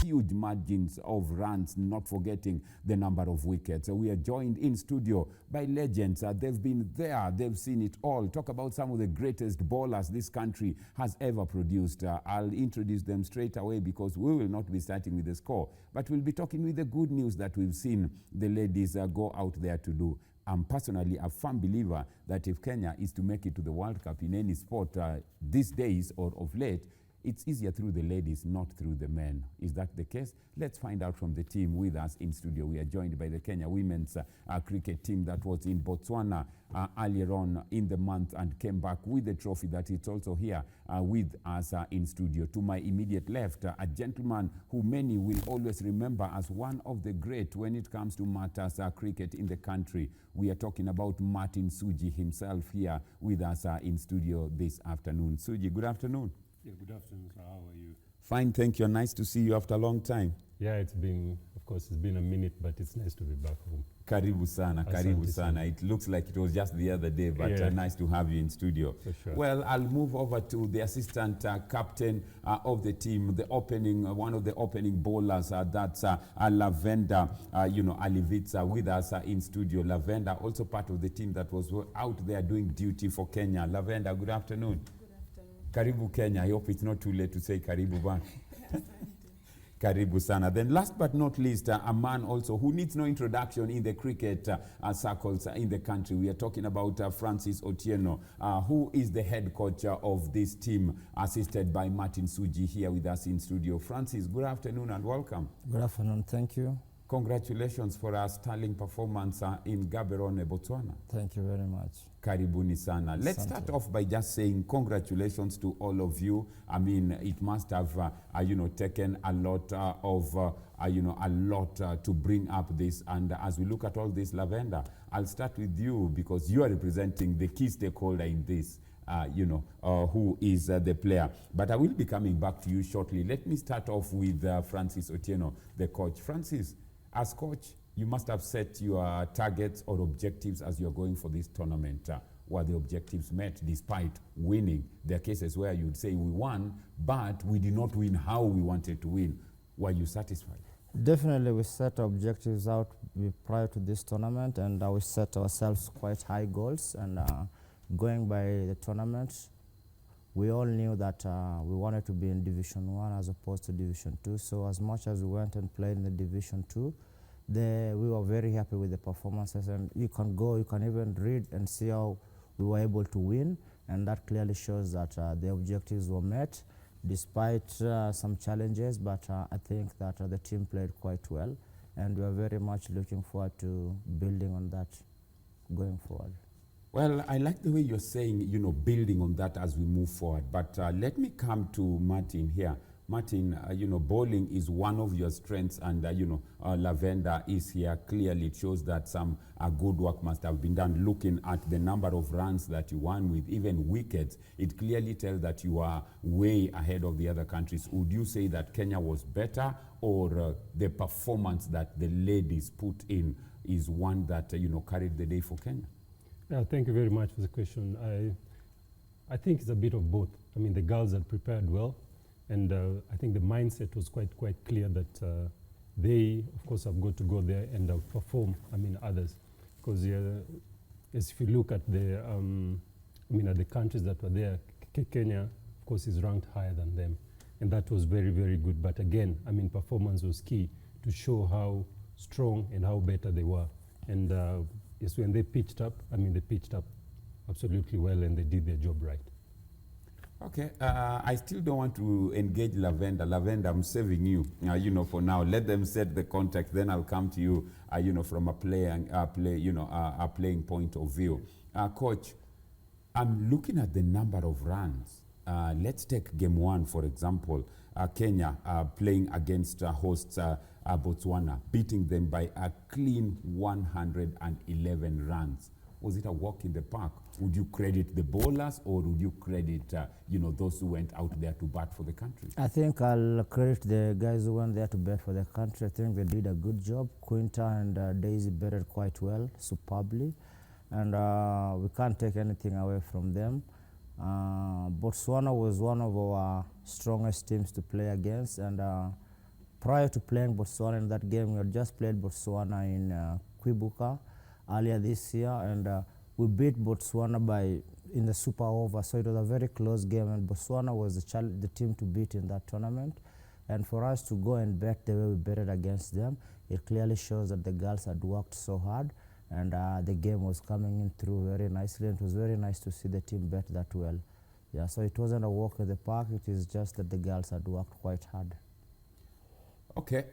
huge margins of runs, not forgetting the number of wickets. We are joined in studio by legends. They've been there, they've seen it all. Talk about some of the greatest bowlers this country has ever produced. I'll introduce them straight away because we will not be starting with the score, but we'll be talking with the good news that we've seen the ladies go out there to do. I'm personally a firm believer that if Kenya is to make it to the World Cup in any sport these days or of late, it's easier through the ladies, not through the men. Is that the case? Let's find out from the team with us in studio. We are joined by the Kenya women's cricket team that was in Botswana earlier on in the month and came back with the trophy that is also here with us in studio. To my immediate left, a gentleman who many will always remember as one of the great when it comes to matters cricket in the country. We are talking about Martin Suji himself here with us in studio this afternoon. Suji, good afternoon. Yeah, good afternoon, sir. How are you? Fine, thank you. Nice to see you after a long time. Yeah, it's been a minute, but it's nice to be back home. Karibu sana, karibu sana. It looks like it was just the other day, but yeah. Nice to have you in studio. For sure. Well, I'll move over to the assistant captain of the team, one of the opening bowlers. That's Lavender, Alivitsa with us in studio. Lavender, also part of the team that was out there doing duty for Kenya. Lavender, good afternoon. Karibu Kenya. I hope it's not too late to say Karibu Ban. Karibu sana. Then last but not least, a man also who needs no introduction in the cricket circles in the country. We are talking about Francis Otieno, who is the head coach of this team, assisted by Martin Suji here with us in studio. Francis, good afternoon and welcome. Good afternoon. Thank you. Congratulations for a sterling performance in Gaborone, Botswana. Thank you very much. Karibuni sana. Let's start off by just saying congratulations to all of you. I mean, it must have, taken a lot to bring up this. And as we look at all this, Lavender, I'll start with you because you are representing the key stakeholder in this. Who is the player. But I will be coming back to you shortly. Let me start off with Francis Otieno, the coach. Francis, as coach, you must have set your targets or objectives as you're going for this tournament. Were the objectives met despite winning? There are cases where you'd say we won, but we did not win how we wanted to win. Were you satisfied? Definitely, we set objectives out prior to this tournament, and we set ourselves quite high goals. And going by the tournament, we all knew that we wanted to be in Division 1 as opposed to Division 2. So as much as we went and played in the Division 2, we were very happy with the performances. And you can even read and see how we were able to win. And that clearly shows that the objectives were met despite some challenges. But I think that the team played quite well. And we are very much looking forward to building on that going forward. Well, I like the way you're saying, building on that as we move forward. But let me come to Martin here. Martin, bowling is one of your strengths, and, Lavender is here. Clearly, it shows that some good work must have been done. Looking at the number of runs that you won with, even wickets, it clearly tells that you are way ahead of the other countries. Would you say that Kenya was better, or the performance that the ladies put in is one that, carried the day for Kenya? Yeah, thank you very much for the question. I think it's a bit of both. I mean, the girls had prepared well, and I think the mindset was quite clear that they, of course, have got to go there and outperform, others. Because as if you look at the, at the countries that were there, Kenya, of course, is ranked higher than them, and that was very, very good. But again, performance was key to show how strong and how better they were. And yes, when they pitched up, they pitched up absolutely well, and they did their job right. Okay, I still don't want to engage Lavender. Lavender, I'm saving you, for now. Let them set the context, then I'll come to you, from a playing point of view. Coach, I'm looking at the number of runs. Let's take game 1, for example. Kenya playing against hosts Botswana, beating them by a clean 111 runs. Was it a walk in the park? Would you credit the bowlers, or would you credit, those who went out there to bat for the country? I think I'll credit the guys who went there to bat for the country. I think they did a good job. Quinta and Daisy batted quite well, superbly. And we can't take anything away from them. Botswana was one of our strongest teams to play against, and prior to playing Botswana in that game, we had just played Botswana in Kwibuka earlier this year, and we beat Botswana in the super over, so it was a very close game, and Botswana was the team to beat in that tournament. And for us to go and bet the way we betted against them, it clearly shows that the girls had worked so hard, and the game was coming in through very nicely, and it was very nice to see the team bet that well. Yeah, so it wasn't a walk in the park, it is just that the girls had worked quite hard. Okay,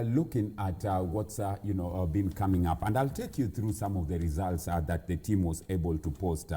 looking at what's been coming up, and I'll take you through some of the results that the team was able to post.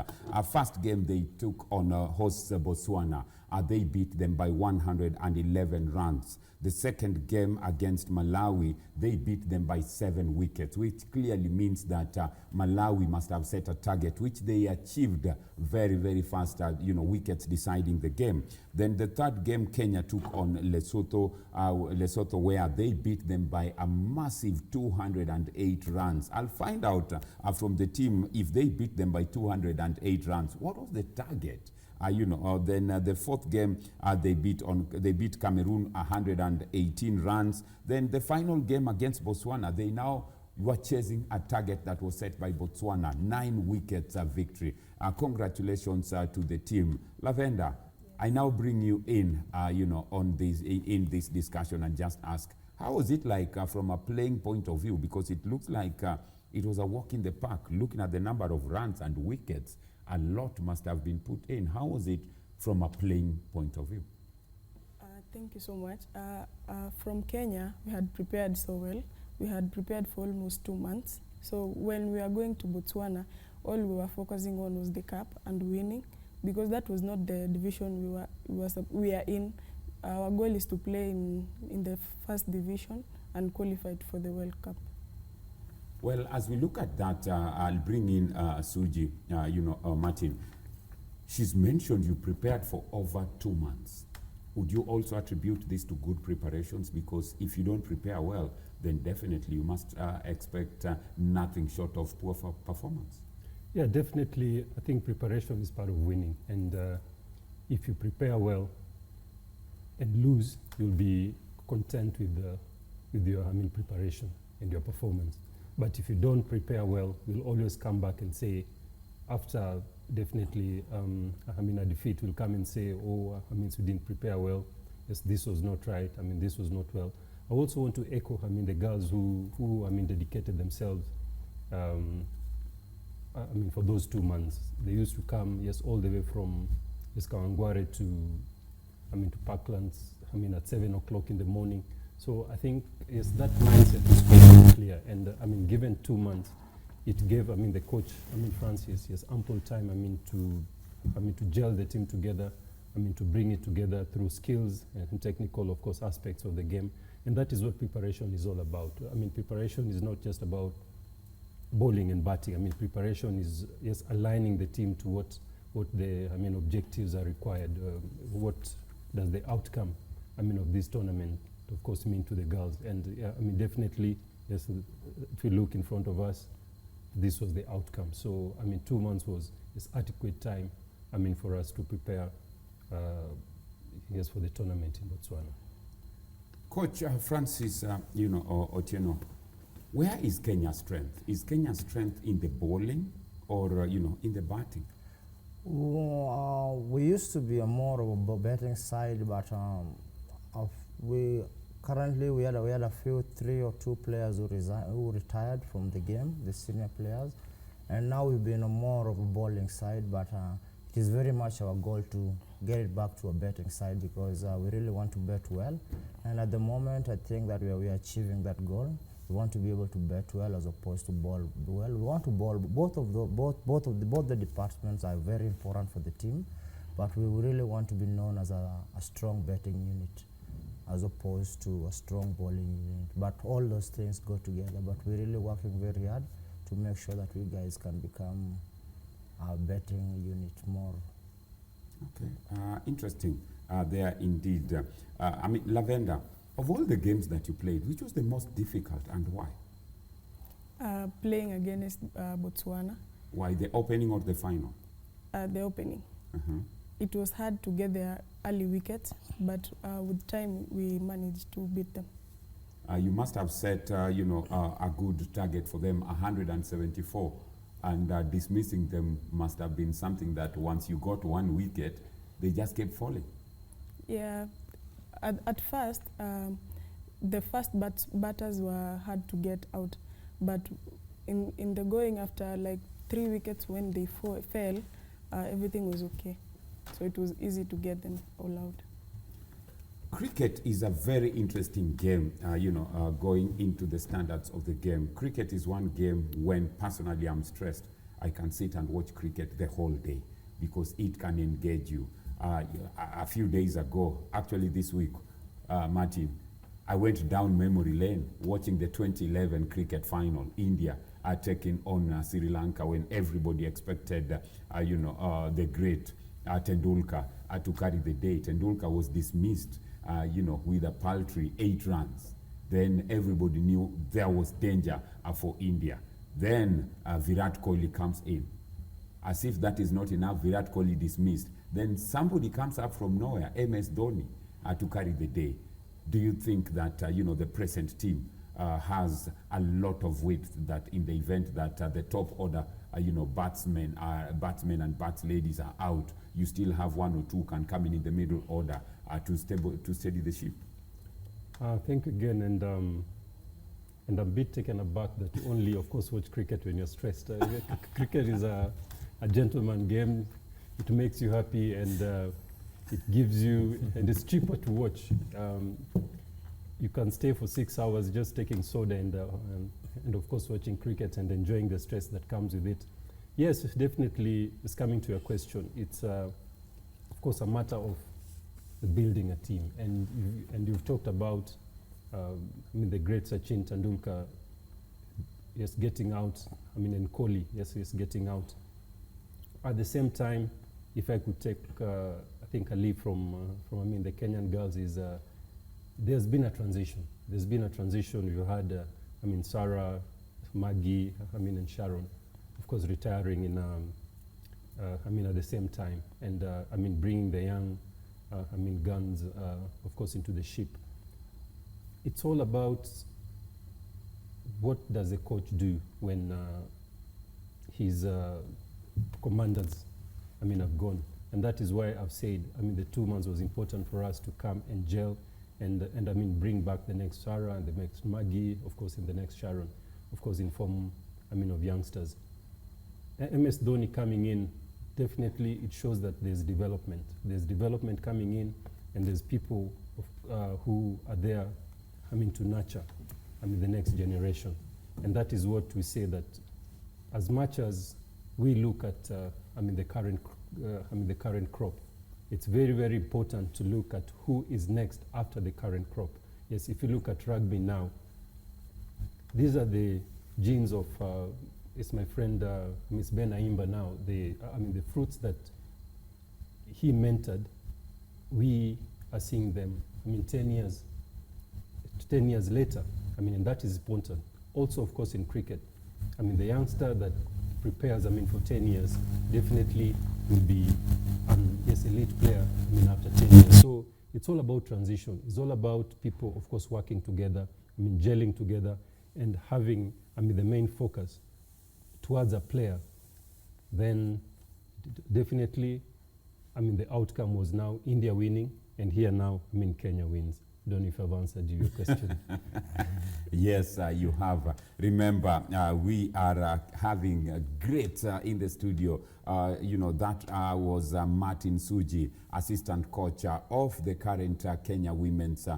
First game they took on hosts Botswana. They beat them by 111 runs. The second game against Malawi, they beat them by 7 wickets, which clearly means that Malawi must have set a target, which they achieved very, very fast, wickets deciding the game. Then the third game, Kenya took on Lesotho, where they beat them by a massive 208 runs. I'll find out from the team if they beat them by 208 runs. What was the target? Then the fourth game, they beat Cameroon 118 runs. Then the final game against Botswana, they now were chasing a target that was set by Botswana, 9 wickets victory. Congratulations to the team. Lavender, I now bring you in, in this discussion and just ask, how was it like from a playing point of view? Because it looks like it was a walk in the park, looking at the number of runs and wickets. A lot must have been put in. How was it from a playing point of view? Thank you so much. From Kenya, we had prepared so well. We had prepared for almost 2 months. So when we were going to Botswana, all we were focusing on was the cup and winning, because that was not the division we are in. Our goal is to play in the first division and qualify for the World Cup. Well, as we look at that, I'll bring in Suji, Martin. She's mentioned you prepared for over 2 months. Would you also attribute this to good preparations? Because if you don't prepare well, then definitely you must expect nothing short of poor performance. Yeah, definitely. I think preparation is part of winning. And if you prepare well and lose, you'll be content with your preparation and your performance. But if you don't prepare well, you'll always come back and say, after definitely a defeat, will come and say, oh, we didn't prepare well. Yes, this was not right. This was not well. I also want to echo, the girls who dedicated themselves, for those 2 months. They used to come, yes, all the way from Kawangware to Parklands, at 7 o'clock in the morning. So I think yes, that mindset is quite clear. And given 2 months, it gave the coach, Francis, yes, ample time to gel the team together, to bring it together through skills and technical, of course, aspects of the game. And that is what preparation is all about. Preparation is not just about bowling and batting. Preparation is yes, aligning the team to what the objectives are required. What does the outcome of this tournament, of course, mean to the girls? And definitely, yes, if you look in front of us, this was the outcome. So 2 months was adequate time for us to prepare yes, for the tournament in Botswana. Coach Francis, Otieno, where is Kenya's strength? Is Kenya's strength in the bowling or in the batting? We used to be more of a batting side, but we had a few 3 or 2 players who retired from the game, the senior players, and now we've been more of a bowling side, but it is very much our goal to get it back to a betting side, because we really want to bet well, and at the moment I think that we are achieving that goal. We want to be able to bet well as opposed to bowl well. We want to bowl. Both the departments are very important for the team, but we really want to be known as a strong betting unit as opposed to a strong bowling unit. But all those things go together. But we're really working very hard to make sure that we guys can become a betting unit more. Okay, interesting there indeed. Lavender, of all the games that you played, which was the most difficult and why? Playing against Botswana. Why, the opening or the final? The opening. It was hard to get their early wickets, but with time we managed to beat them. You must have set, a good target for them, 174, and dismissing them must have been something that once you got one wicket, they just kept falling. Yeah, at first, the first batters were hard to get out, but in the going after like 3 wickets when they fell, everything was okay. So it was easy to get them all out. Cricket is a very interesting game, going into the standards of the game. Cricket is one game when personally I'm stressed, I can sit and watch cricket the whole day because it can engage you. A few days ago, actually this week, Martin, I went down memory lane watching the 2011 cricket final. India are taking on Sri Lanka when everybody expected, the great Tendulkar to carry the day. Tendulkar was dismissed, with a paltry 8 runs. Then everybody knew there was danger for India. Then Virat Kohli comes in. As if that is not enough, Virat Kohli dismissed. Then somebody comes up from nowhere, MS Dhoni, to carry the day. Do you think that, the present team has a lot of weight that in the event that the top order, batsmen and bat ladies are out, you still have 1 or 2 can come in the middle order to steady the ship? Thank you again, and I'm a bit taken aback that you only, of course, watch cricket when you're stressed. Cricket is a gentleman game. It makes you happy, and it gives you, and it's cheaper to watch. You can stay for 6 hours just taking soda and of course watching cricket and enjoying the stress that comes with it. Yes, definitely, it's coming to your question. It's of course a matter of building a team, and you've talked about the great Sachin Tendulkar, yes, getting out. And Kohli, yes, getting out. At the same time, if I could take, I think a leaf from the Kenyan girls is there's been a transition. There's been a transition. You had, Sarah, Maggie, and Sharon, of course, retiring in, at the same time, and bringing the young, guns, of course, into the ship. It's all about what does a coach do when his commanders, have gone. And that is why I've said, the 2 months was important for us to come and gel and bring back the next Sarah and the next Maggie, of course, and the next Sharon, of course, in form, of youngsters. MS Dhoni coming in, definitely it shows that there's development. There's development coming in, and there's people who are there, to nurture, the next generation. And that is what we say, that as much as we look at, the current crop, it's very, very important to look at who is next after the current crop. Yes, if you look at rugby now, these are the genes of, it's my friend Miss Ben Aimba now, the fruits that he mentored, we are seeing them, 10 years later, and that is important. Also, of course, in cricket, the youngster that prepares, for 10 years, definitely will be, yes, elite player, after 10 years. So it's all about transition. It's all about people, of course, working together, gelling together, and having, the main focus towards a player. Then definitely, the outcome was now India winning, and here now, Kenya wins. Don't know if I've answered your question. Yes, you have. Remember, we are having a great in the studio. That was Martin Suji, assistant coach of the current Kenya women's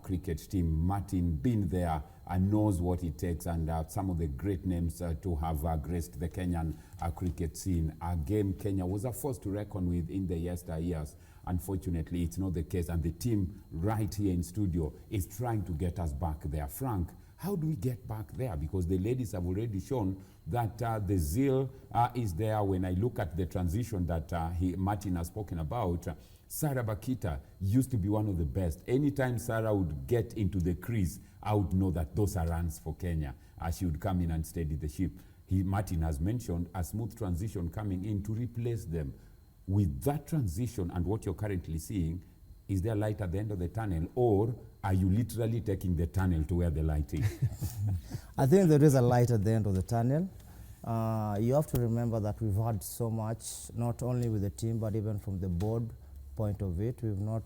cricket team. Martin been there and knows what it takes, and some of the great names to have graced the Kenyan cricket scene. A game Kenya was a force to reckon with in the yesteryears. Unfortunately, it's not the case, and the team right here in studio is trying to get us back there. Frank, how do we get back there? Because the ladies have already shown that the zeal is there. When I look at the transition that Martin has spoken about, Sarah Bakita used to be one of the best. Anytime Sarah would get into the crease, I would know that those are runs for Kenya. She would come in and steady the ship. Martin has mentioned a smooth transition coming in to replace them. With that transition and what you're currently seeing, is there light at the end of the tunnel, or are you literally taking the tunnel to where the light is? I think there is a light at the end of the tunnel. You have to remember that we've had so much, not only with the team, but even from the board point of it. We've not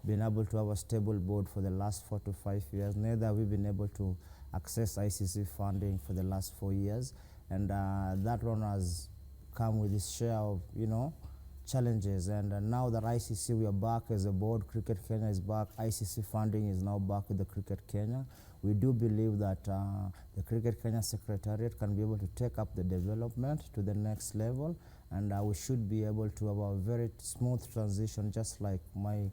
been able to have a stable board for the last 4 to 5 years. Neither have we been able to access ICC funding for the last 4 years. And that one has come with its share of, challenges. And now that ICC, we are back as a board, Cricket Kenya is back, ICC funding is now back with the Cricket Kenya. We do believe that the Cricket Kenya Secretariat can be able to take up the development to the next level, and we should be able to have a very smooth transition, just like my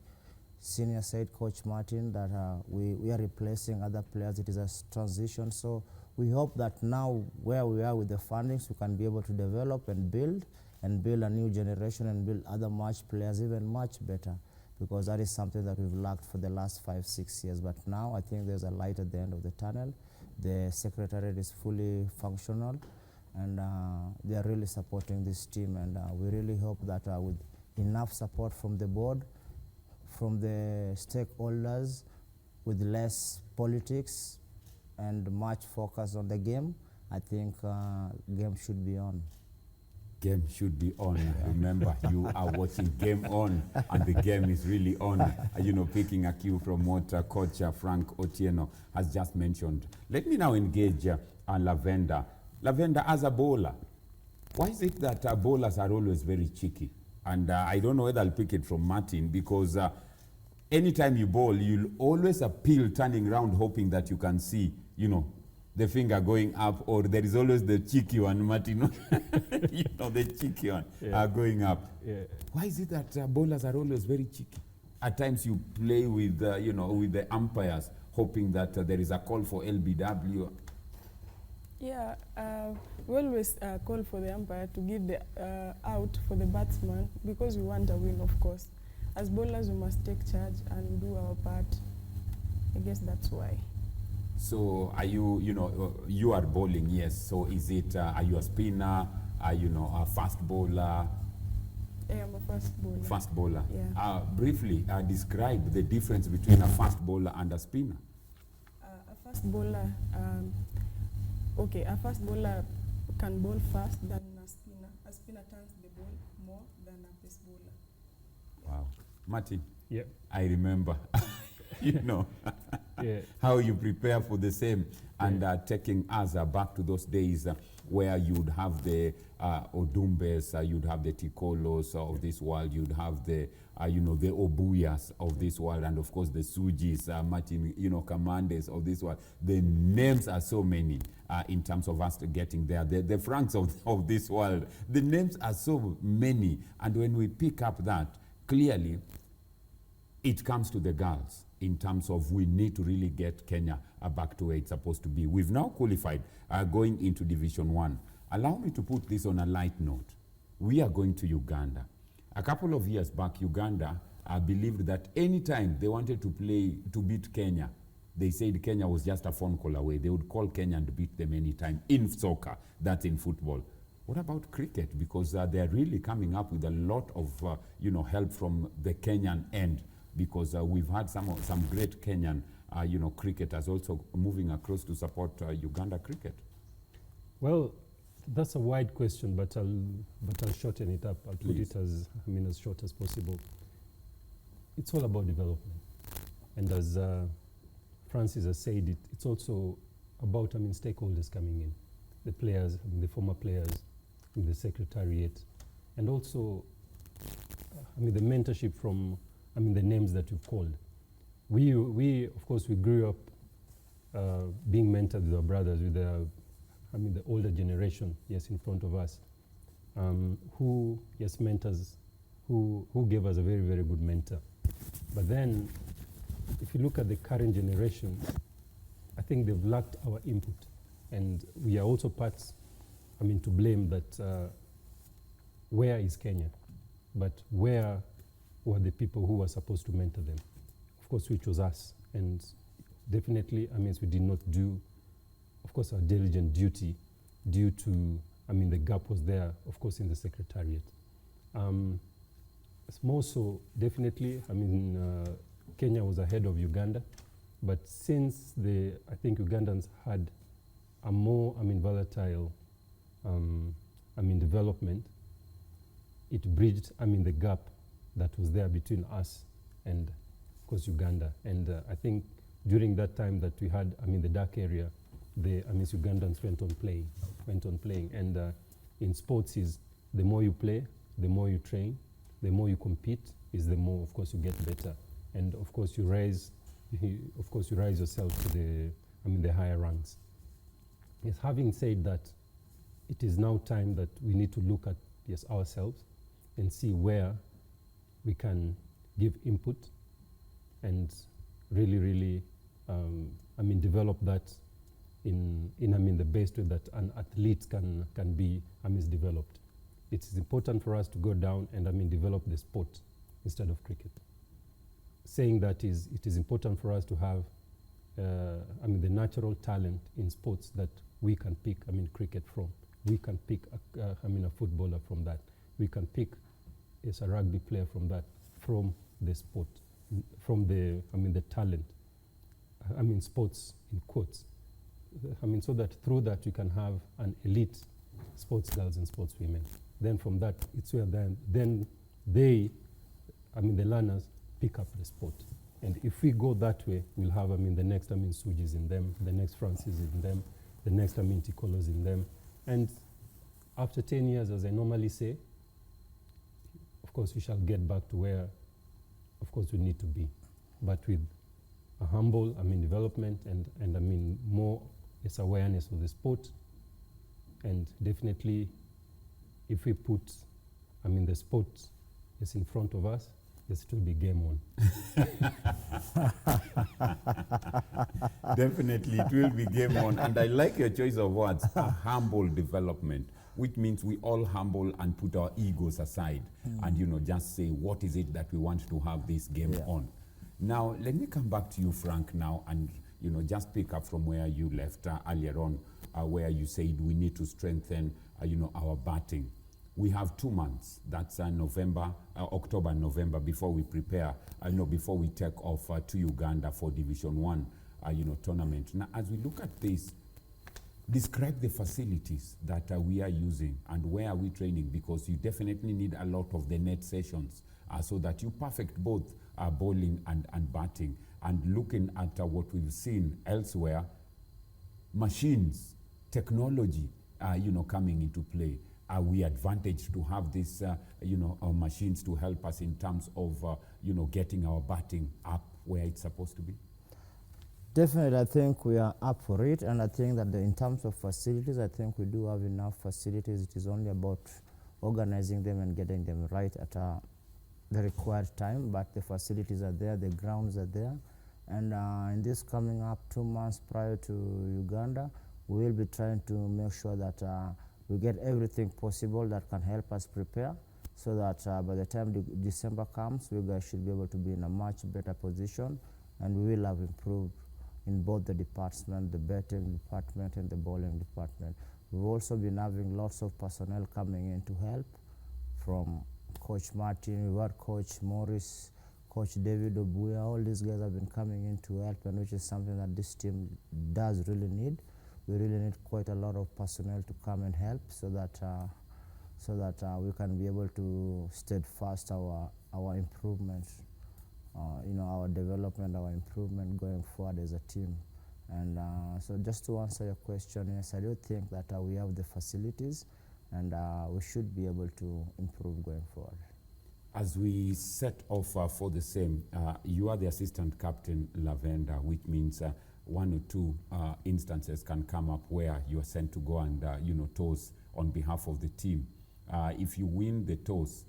senior said, Coach Martin, that we are replacing other players. It is a transition. So we hope that now where we are with the fundings, we can be able to develop and build a new generation and build other match players even much better, because that is something that we've lacked for the last 5-6 years. But now I think there's a light at the end of the tunnel. The Secretariat is fully functional, and they are really supporting this team, and we really hope that with enough support from the board, from the stakeholders, with less politics and much focus on the game, I think game should be on. Game should be on. Remember, you are watching Game On, and the game is really on. Picking a cue from what Coach Frank Otieno has just mentioned. Let me now engage Lavender. Lavender, as a bowler, why is it that bowlers are always very cheeky? And I don't know whether I'll pick it from Martin, because anytime you bowl, you'll always appeal turning around hoping that you can see, the finger going up, or there is always the cheeky one, Martin, the cheeky one going up. Yeah. Why is it that bowlers are always very cheeky? At times you play with, with the umpires, hoping that there is a call for LBW. Yeah, we always call for the umpire to give the out for the batsman, because we want a win, of course. As bowlers, we must take charge and do our part. I guess that's why. So are you, you are bowling, yes. So is it, are you a spinner? Are you a fast bowler? Yeah, I'm a fast bowler. Fast bowler. Yeah. Briefly, describe the difference between a fast bowler and a spinner. A fast bowler, a fast bowler can bowl fast than a spinner. A spinner turns the ball more than a pace bowler. Wow. Martin, Yeah. I remember, Yeah. how you prepare for the same, and taking us back to those days where you'd have the Odumbes, you'd have the Tikolos of this world, you'd have the, the Obuyas of this world, and of course the Sujis, Martin, Commandes of this world. The names are so many in terms of us getting there. The Franks of this world, the names are so many, and when we pick up that, clearly it comes to the girls in terms of we need to really get Kenya back to where it's supposed to be. We've now qualified going into Division 1. Allow me to put this on a light note. We are going to Uganda. A couple of years back, Uganda believed that anytime they wanted to beat Kenya, they said Kenya was just a phone call away. They would call Kenya and beat them anytime in soccer, that's in football. What about cricket? Because they're really coming up with a lot of help from the Kenyan end, because we've had some great Kenyan cricketers also moving across to support Uganda cricket. Well, that's a wide question, but I'll shorten it up. I'll put it as short as possible. It's all about development, and as Francis has said, it's also about stakeholders coming in, the players, the former players, the secretariat, and also the mentorship from the names that you've called. We of course we grew up being mentored with our brothers, with the older generation, yes, in front of us, mentors who gave us a very, very good mentor. But then, if you look at the current generation, I think they've lacked our input, and we are also parts, to blame that where is Kenya, but where were the people who were supposed to mentor them? Of course, which was us, and definitely, we did not do, of course, our diligent duty due to, the gap was there, of course, in the secretariat. It's more so, definitely, Kenya was ahead of Uganda But since I think Ugandans had a more, volatile, development, it bridged, the gap that was there between us and, of course, Uganda. And I think during that time that we had, the dark area, the Ugandans went on playing. And in sports is the more you play, the more you train, the more you compete, is the more, of course, you get better. And of course, you rise yourself to the higher ranks. Yes, having said that, it is now time that we need to look at ourselves and see where we can give input and really develop that in the best way that an athlete can be developed. It is important for us to go down and develop the sport instead of cricket. Saying that it is important for us to have the natural talent in sports that we can pick cricket from. We can pick a footballer from that. We can pick a rugby player from that, from the sport, from the talent. Sports in quotes. So that through that you can have an elite sports girls and sports women. Then from that, it's where then they, the learners, pick up the sport. And if we go that way, we'll have, the next, Sujis in them, the next Francis in them, the next, Tikolos in them. And after 10 years, as I normally say, of course, we shall get back to where, of course, we need to be. But with a humble, development and more awareness of the sport. And definitely, if we put, the sport is in front of us, it will be game on. Definitely, it will be game on. And I like your choice of words, a humble development, which means we all humble and put our egos aside and, just say, what is it that we want to have this game on? Now, let me come back to you, Frank, now, and, just pick up from where you left earlier on, where you said we need to strengthen, our batting. We have 2 months, that's October, November, before we prepare, before we take off to Uganda for Division 1, tournament. Now, as we look at this, describe the facilities that we are using and where are we training, because you definitely need a lot of the net sessions so that you perfect both bowling and batting. And looking at what we've seen elsewhere, machines, technology, coming into play. Are we advantaged to have these, machines to help us in terms of, getting our batting up where it's supposed to be? Definitely, I think we are up for it, and I think that in terms of facilities, I think we do have enough facilities. It is only about organizing them and getting them right at the required time, but the facilities are there, the grounds are there, and in this coming up 2 months prior to Uganda, we will be trying to make sure that we get everything possible that can help us prepare, so that by the time December comes, we guys should be able to be in a much better position, and we will have improved in both the departments, the batting department and the bowling department. We've also been having lots of personnel coming in to help, from Coach Martin, we've had Coach Morris, Coach David Obuya. All these guys have been coming in to help, and which is something that this team does really need. We really need quite a lot of personnel to come and help, so that we can be able to steadfast our improvement, our development, our improvement going forward as a team. And so just to answer your question, yes, I do think that we have the facilities, and we should be able to improve going forward. As we set off for the same, you are the assistant captain, Lavender, which means 1 or 2 instances can come up where you are sent to go and toss on behalf of the team. If you win the toss,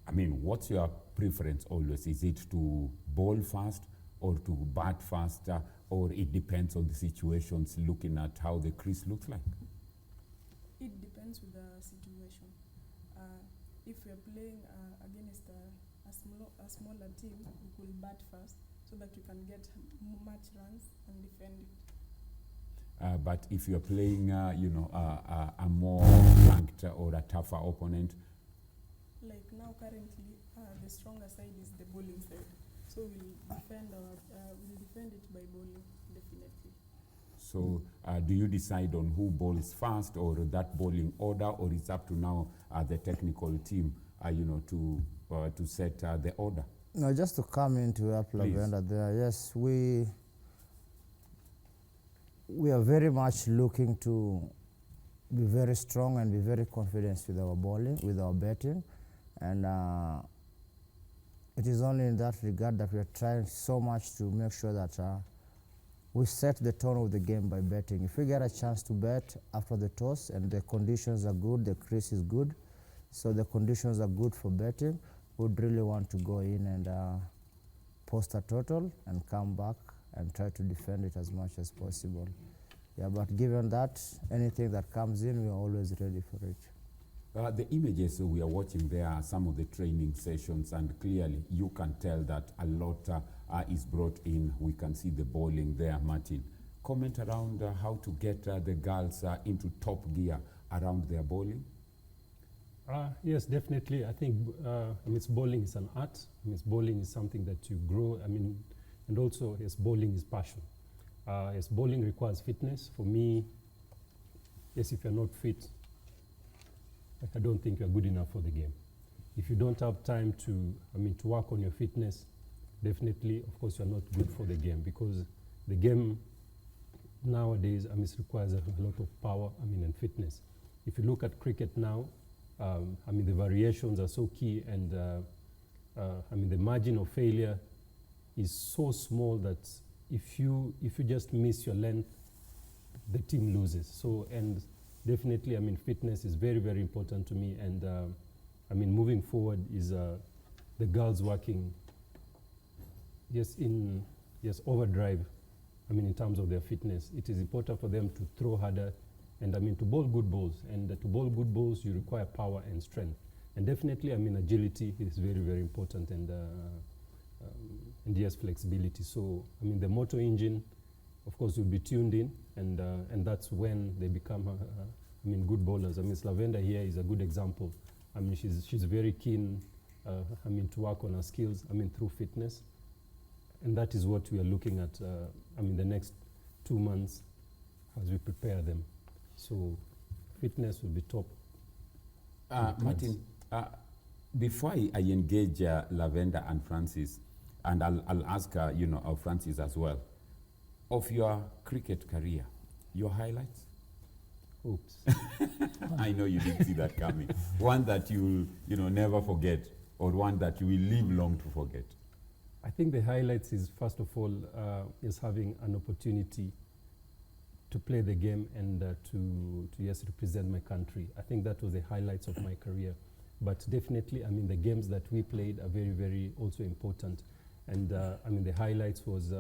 what's your preference always? Is it to bowl fast or to bat faster, or it depends on the situations, looking at how the crease looks like? It depends with the situation. If we are playing against a smaller team, we will bat fast so that you can get much runs and defend it. But if you're playing, a more ranked or a tougher opponent? Like now, currently, the stronger side is the bowling side. So we'll defend it by bowling, definitely. So do you decide on who bowls first, or that bowling order, or it's up to now the technical team, to set the order? No, just to come in to help Lavender there. Yes, we are very much looking to be very strong and be very confident with our bowling, with our batting, and it is only in that regard that we are trying so much to make sure that we set the tone of the game by batting. If we get a chance to bat after the toss and the conditions are good, the crease is good, so the conditions are good for batting, we'd really want to go in and post a total and come back and try to defend it as much as possible. Yeah, but given that, anything that comes in, we're always ready for it. The images we are watching there are some of the training sessions, and clearly you can tell that a lot is brought in. We can see the bowling there, Martin. Comment around how to get the girls into top gear around their bowling? Yes, definitely. I think bowling is an art. Bowling is something that you grow. And also, yes, bowling is passion. Yes, bowling requires fitness. For me, yes, if you're not fit, I don't think you're good enough for the game. If you don't have time to work on your fitness, definitely, of course, you're not good for the game, because the game nowadays, requires a lot of power, and fitness. If you look at cricket now, the variations are so key, and the margin of failure is so small that if you just miss your length, the team loses. So, and definitely, fitness is very, very important to me, and moving forward is the girls working, overdrive. In terms of their fitness, it is important for them to throw harder, and to bowl good balls. And to bowl good balls, you require power and strength. And definitely, agility is very, very important, and yes, flexibility. So, the motor engine, of course, will be tuned in, and that's when they become, good bowlers. Lavender here is a good example. She's very keen, to work on her skills, through fitness. And that is what we are looking at, the next 2 months as we prepare them. So fitness will be top. Martin, before I engage Lavender and Francis, and I'll ask Francis as well, of your cricket career, your highlights? Oops. I know you didn't see that coming. One that you'll never forget, or one that you will live long to forget? I think the highlights is, first of all, is having an opportunity to play the game and to represent my country. I think that was the highlights of my career. But definitely, the games that we played are very, very also important. And the highlights was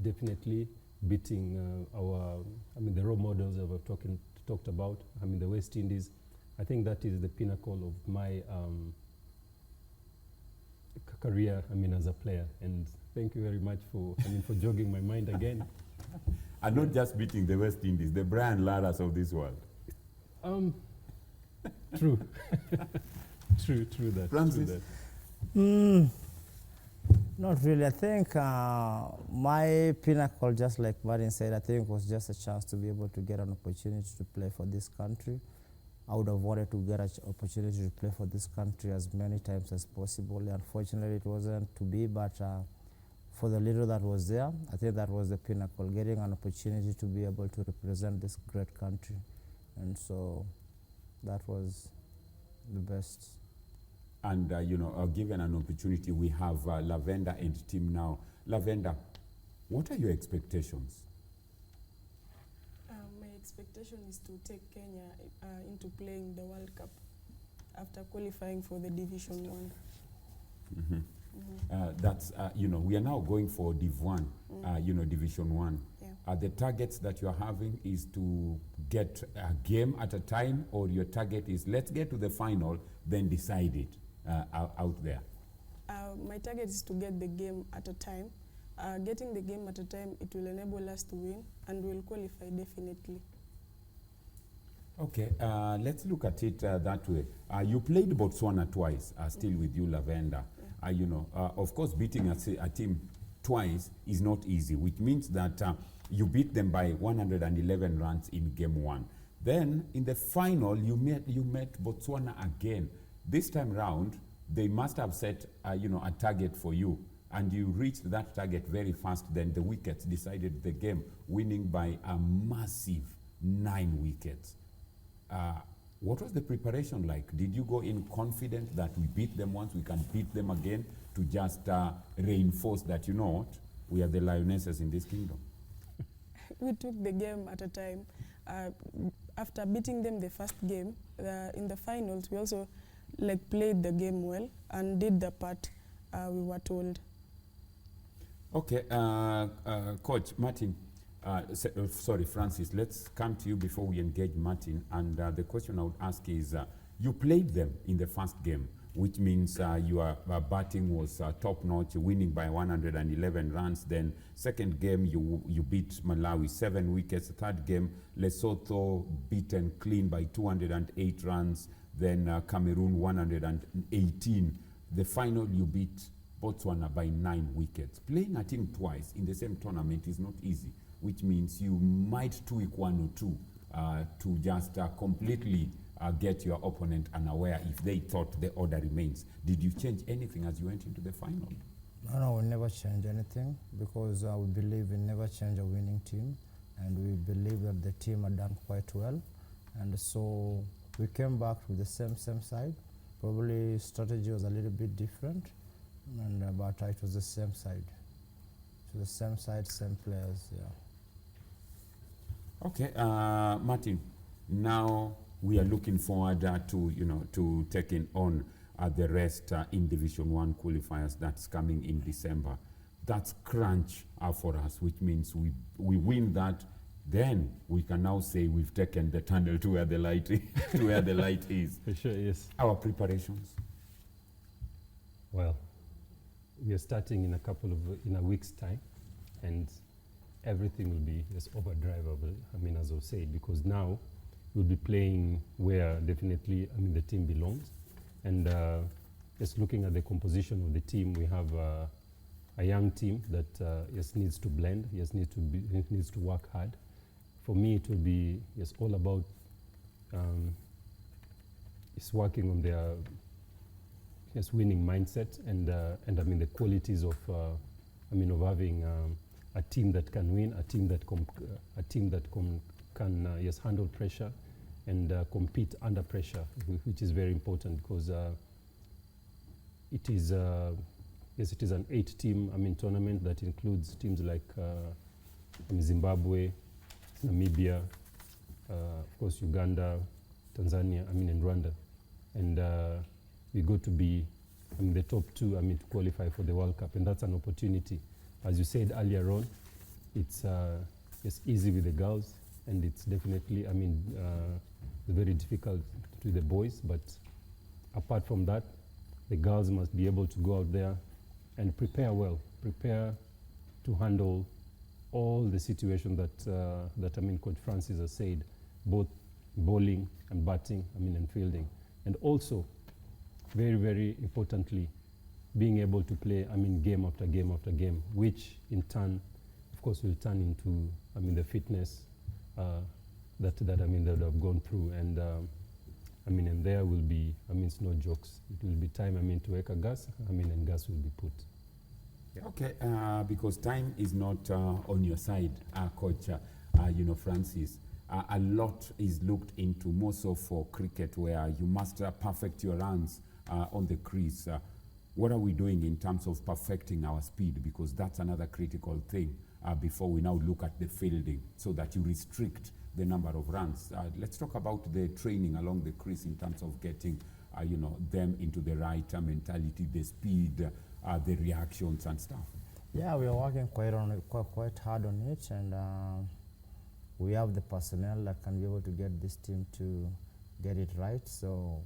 definitely beating the role models that we've talked about. The West Indies. I think that is the pinnacle of my career, as a player. And thank you very much for jogging my mind again. And not just beating the West Indies, the Brian Laras of this world. True. true that. Francis? True that. Not really. I think my pinnacle, just like Martin said, I think was just a chance to be able to get an opportunity to play for this country. I would have wanted to get an opportunity to play for this country as many times as possible. Unfortunately, it wasn't to be, but for the little that was there, I think that was the pinnacle, getting an opportunity to be able to represent this great country. And so that was the best. And, given an opportunity, we have Lavender and team now. Lavender, what are your expectations? My expectation is to take Kenya into playing the World Cup after qualifying for the Division 1. Mm-hmm. That's, we are now going for Div 1, Division 1. Yeah. The targets that you're having is to get a game at a time, or your target is let's get to the final, then decide it out there? My target is to get the game at a time. Getting the game at a time, it will enable us to win, and we'll qualify definitely. Okay, let's look at it that way. You played Botswana twice, still with you, Lavender. of course, beating a team twice is not easy, which means that you beat them by 111 runs in game one. Then in the final, you met Botswana again. This time round, they must have set a target for you, and you reached that target very fast. Then the wickets decided the game, winning by a massive 9 wickets. What was the preparation like? Did you go in confident that we beat them once, we can beat them again, to just reinforce that, you know what, we are the lionesses in this kingdom? We took the game at a time. After beating them the first game, in the finals, we also played the game well and did the part we were told. Okay, Coach Martin, sorry, Francis, let's come to you before we engage Martin. And the question I would ask is, you played them in the first game, which means your batting was top-notch, winning by 111 runs. Then second game, you beat Malawi 7 wickets. Third game, Lesotho beaten clean by 208 runs. Then Cameroon 118. The final, you beat Botswana by 9 wickets. Playing a team twice in the same tournament is not easy, which means you might tweak one or two to just completely get your opponent unaware if they thought the order remains. Did you change anything as you went into the final? No, we never change anything, because we believe we never change a winning team, and we believe that the team had done quite well. And so we came back with the same side. Probably strategy was a little bit different, and but it was the same side. So the same side, same players, yeah. Okay, Martin, now we are looking forward to taking on the rest in Division 1 qualifiers that's coming in December. That's crunch for us, which means we win that, then we can now say we've taken the tunnel to where the light is, to where the light is. For sure, yes. Our preparations. Well, we are starting in a week's time, and everything will be just overdrivable. I mean, as I've said, because now we'll be playing where definitely, the team belongs. And just looking at the composition of the team, we have a young team that just needs to blend, needs to work hard. For me, it will be just all about is working on their winning mindset, and the qualities of of having a team that can win, a team that can handle pressure and compete under pressure, which is very important, because it is an 8-team tournament that includes teams like Zimbabwe, Namibia, of course Uganda, Tanzania, and Rwanda, and we got to be the top 2 to qualify for the World Cup, and that's an opportunity. As you said earlier on, it's easy with the girls, and it's definitely very difficult to the boys, but apart from that, the girls must be able to go out there and prepare well, prepare to handle all the situations that Coach Francis has said, both bowling and batting, and fielding. And also, very, very importantly, being able to play, game after game after game, which in turn, of course, will turn into, the fitness that have gone through. And, and there will be, it's no jokes. It will be time, to wake a gas, and gas will be put. Okay, because time is not on your side, Coach, Francis. A lot is looked into, more so for cricket, where you must perfect your runs on the crease. What are we doing in terms of perfecting our speed? Because that's another critical thing before we now look at the fielding, so that you restrict the number of runs. Let's talk about the training along the crease in terms of getting them into the right mentality, the speed, the reactions and stuff. Yeah, we are working quite hard on it, and we have the personnel that can be able to get this team to get it right. So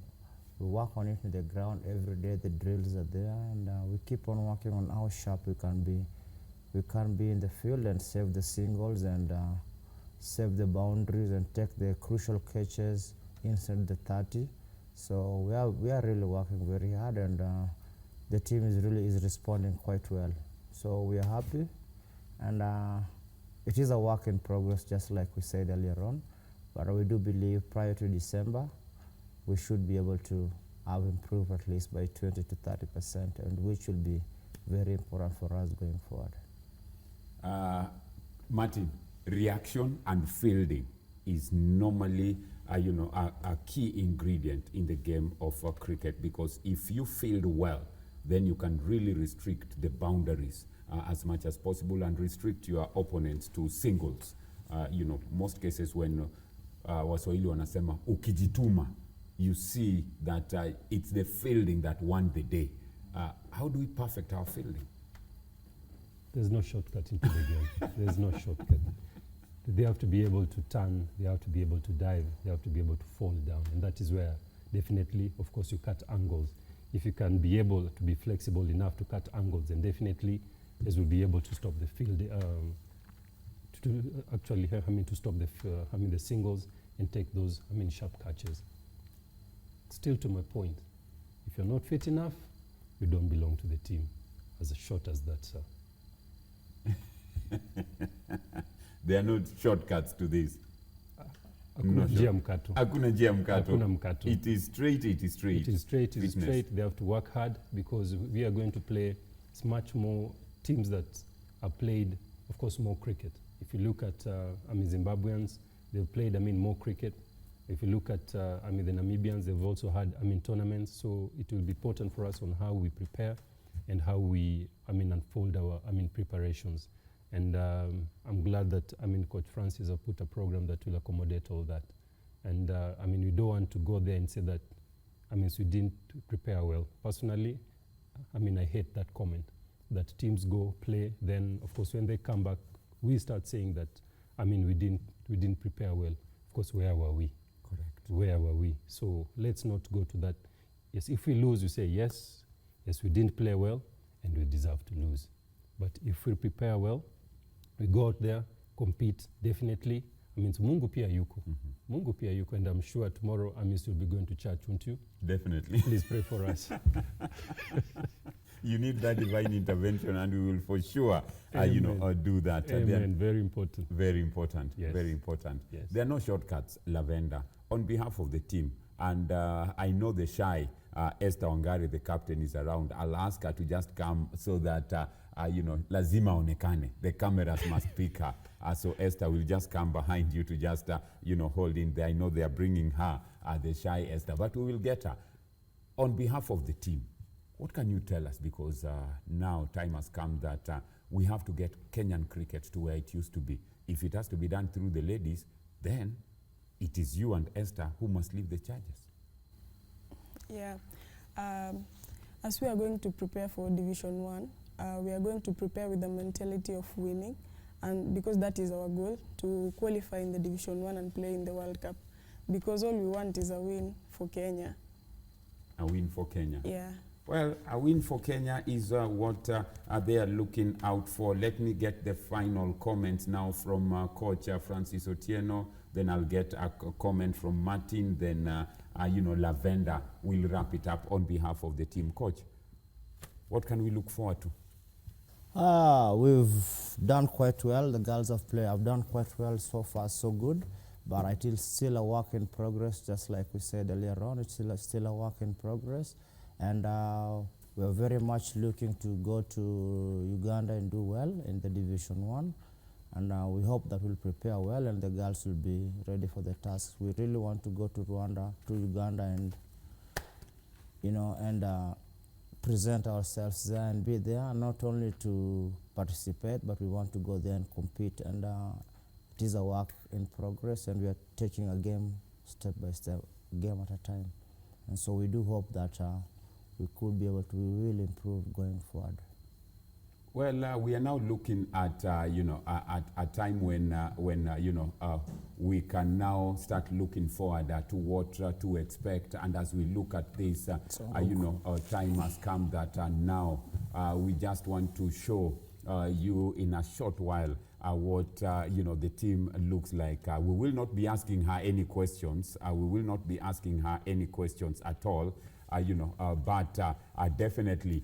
we work on it in the ground every day. The drills are there, and we keep on working on how sharp we can be. We can be in the field and save the singles and save the boundaries and take the crucial catches inside the 30. So we are really working very hard, and the team is responding quite well. So we are happy, and it is a work in progress, just like we said earlier on. But we do believe prior to December, we should be able to have improved at least by 20 to 30%, and which will be very important for us going forward. Martin, reaction and fielding is normally a key ingredient in the game of cricket, because if you field well, then you can really restrict the boundaries as much as possible and restrict your opponents to singles. Most cases when Waswahili wanasema ukijituma, you see that it's the fielding that won the day. How do we perfect our fielding? There's no shortcut into the game. There's no shortcut. They have to be able to turn, they have to be able to dive, they have to be able to fall down. And that is where definitely, of course, you cut angles. If you can be able to be flexible enough to cut angles, then definitely as we'll be able to stop the field, to stop the singles and take those, sharp catches. Still to my point, if you're not fit enough, you don't belong to the team. As short as that, sir. There are no shortcuts to this. Hakuna njia mkato. Hakuna njia mkato. Hakuna mkato. It is straight, it is straight. It is straight, it is Fitness. straight. They have to work hard, because we are going to play much more teams that have played, of course, more cricket. If you look at Zimbabweans, they've played, more cricket. If you look at the Namibians, they've also had, tournaments. So it will be important for us on how we prepare and how we, unfold our, preparations. And I'm glad that, Coach Francis has put a program that will accommodate all that. And we don't want to go there and say that, we didn't prepare well. Personally, I hate that comment, that teams go play, then of course when they come back, we start saying that, we didn't prepare well. Of course, where were we? Correct. Where were we? So let's not go to that. Yes, if we lose, we say yes, we didn't play well, and we deserve to lose. But if we prepare well, we go out there, compete, definitely. So Mungu pia yuko. Mungu pia yuko, and I'm sure tomorrow Amis will be going to church, won't you? Definitely. Please pray for us. You need that divine intervention, and we will for sure, do that. Amen. Very important. Very important. Yes. Very important. Yes. There are no shortcuts, Lavender. On behalf of the team, and I know the shy Esther Wangari, the captain, is around. I'll ask her to just come so that, lazima onekane. The cameras must pick her. So Esther will just come behind you to just, hold in there. I know they are bringing her, the shy Esther, but we will get her. On behalf of the team, what can you tell us? Because now time has come that we have to get Kenyan cricket to where it used to be. If it has to be done through the ladies, then it is you and Esther who must lead the charges. Yeah. As we are going to prepare for Division 1, we are going to prepare with the mentality of winning, and because that is our goal, to qualify in the Division 1 and play in the World Cup. Because all we want is a win for Kenya. A win for Kenya. Yeah. Well, a win for Kenya is what they are looking out for. Let me get the final comments now from Coach Francis Otieno. Then I'll get a comment from Martin. Then, Lavender will wrap it up on behalf of the team. Coach, what can we look forward to? We've done quite well. The girls have done quite well so far, so good. But it is still a work in progress, just like we said earlier on. It's still a work in progress. And we're very much looking to go to Uganda and do well in the Division 1. And we hope that we'll prepare well and the girls will be ready for the task. We really want to go to Uganda and, present ourselves there and be there, not only to participate, but we want to go there and compete. And it is a work in progress, and we are taking a game step by step, game at a time. And so we do hope that we could be able to really improve going forward. Well, we are now looking at, at a time when we can now start looking forward to what to expect. And as we look at this, time has come that now we just want to show you in a short while what, the team looks like. We will not be asking her any questions. We will not be asking her any questions at all, but definitely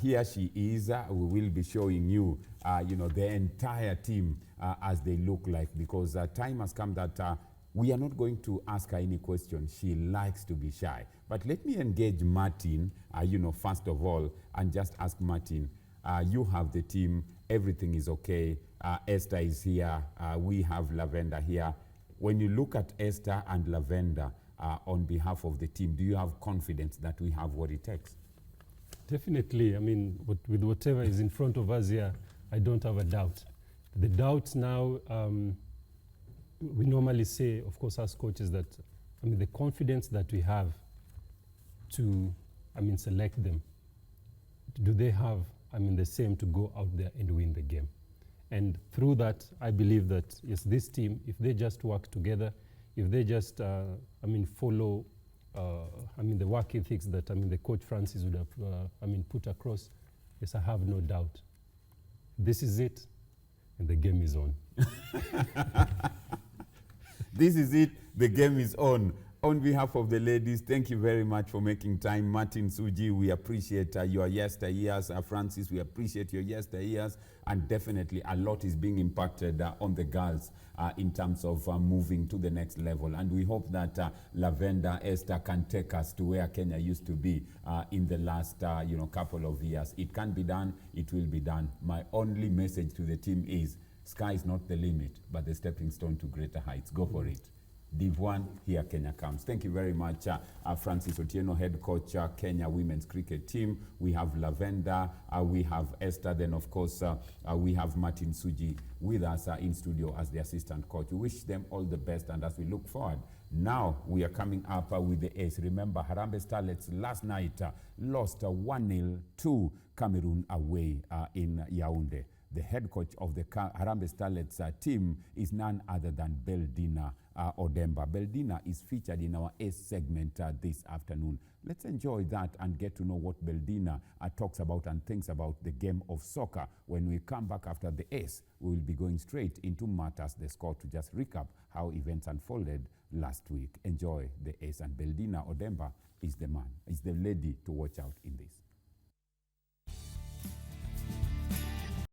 Here she is. We will be showing you, the entire team as they look like, because time has come that we are not going to ask her any question. She likes to be shy. But let me engage Martin, first of all, and just ask Martin, you have the team, everything is okay. Esther is here, we have Lavender here. When you look at Esther and Lavender on behalf of the team, do you have confidence that we have what it takes? Definitely. I mean, with whatever is in front of us here, I don't have a doubt. The doubt now, we normally say, of course, as coaches, that, the confidence that we have to, select them, do they have, the same to go out there and win the game? And through that, I believe that, yes, this team, if they just work together, if they just, follow, the work ethics that, the coach Francis would have, put across, yes, I have no doubt. This is it, and the game is on. This is it, the game is on. On behalf of the ladies, thank you very much for making time. Martin, Suji, we appreciate your yesteryears. Francis, we appreciate your yesteryears. And definitely a lot is being impacted on the girls in terms of moving to the next level. And we hope that Lavender, Esther can take us to where Kenya used to be in the last couple of years. It can be done, it will be done. My only message to the team is, sky is not the limit, but the stepping stone to greater heights. Go for it. Div 1, here Kenya comes. Thank you very much, Francis Otieno, head coach, Kenya women's cricket team. We have Lavender, we have Esther, then of course we have Martin Suji with us in studio as the assistant coach. We wish them all the best, and as we look forward, now we are coming up with the ace. Remember, Harambee Starlets last night lost 1-0 to Cameroon away in Yaoundé. The head coach of the Harambee Starlets team is none other than Beldina Odemba. Beldina is featured in our ACE segment this afternoon. Let's enjoy that and get to know what Beldina talks about and thinks about the game of soccer. When we come back after the ACE, we will be going straight into matters, the score, to just recap how events unfolded last week. Enjoy the ACE, and Beldina Odemba is the man, is the lady to watch out in this.